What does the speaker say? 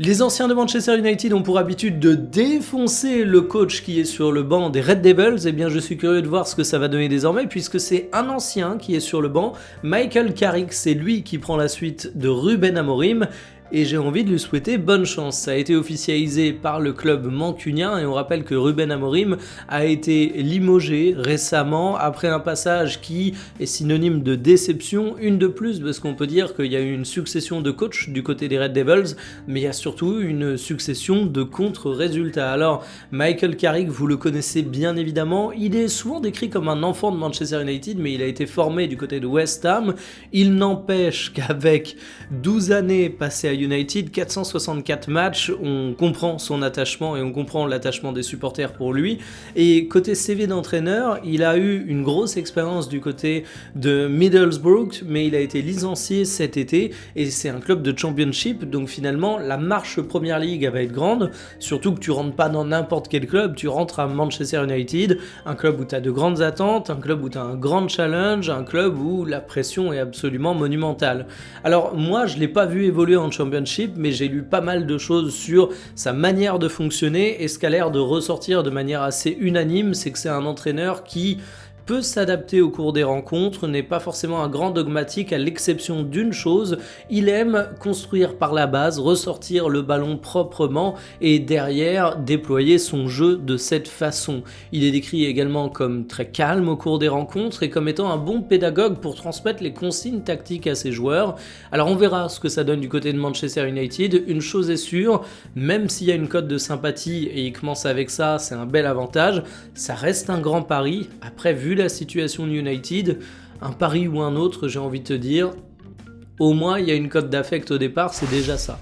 Les anciens de Manchester United ont pour habitude de défoncer le coach qui est sur le banc des Red Devils. Eh bien, je suis curieux de voir ce que ça va donner désormais, puisque c'est un ancien qui est sur le banc, Michael Carrick, c'est lui qui prend la suite de Ruben Amorim. Et j'ai envie de lui souhaiter bonne chance. Ça a été officialisé par le club mancunien et on rappelle que Ruben Amorim a été limogé récemment après un passage qui est synonyme de déception, une de plus, parce qu'on peut dire qu'il y a eu une succession de coachs du côté des Red Devils, mais il y a surtout une succession de contre-résultats. Alors, Michael Carrick, vous le connaissez bien évidemment, il est souvent décrit comme un enfant de Manchester United, mais il a été formé du côté de West Ham. Il n'empêche qu'avec 12 années passées à United, 464 matchs, on comprend son attachement et on comprend l'attachement des supporters pour lui. Et côté CV d'entraîneur, il a eu une grosse expérience du côté de Middlesbrough, mais il a été licencié cet été et c'est un club de championship, donc finalement la marche Premier League va être grande, surtout que tu rentres pas dans n'importe quel club, tu rentres à Manchester United, un club où tu as de grandes attentes, un club où tu as un grand challenge, un club où la pression est absolument monumentale. Alors moi je l'ai pas vu évoluer en championship, mais j'ai lu pas mal de choses sur sa manière de fonctionner et ce qu'a l'air de ressortir de manière assez unanime, c'est que c'est un entraîneur qui peut s'adapter au cours des rencontres, n'est pas forcément un grand dogmatique à l'exception d'une chose, il aime construire par la base, ressortir le ballon proprement et derrière déployer son jeu de cette façon. Il est décrit également comme très calme au cours des rencontres et comme étant un bon pédagogue pour transmettre les consignes tactiques à ses joueurs. Alors on verra ce que ça donne du côté de Manchester United, une chose est sûre, même s'il y a une cote de sympathie et il commence avec ça, c'est un bel avantage, ça reste un grand pari. Après, vu la situation de United, un pari ou un autre, j'ai envie de te dire, au moins il y a une cote d'affect au départ, c'est déjà ça.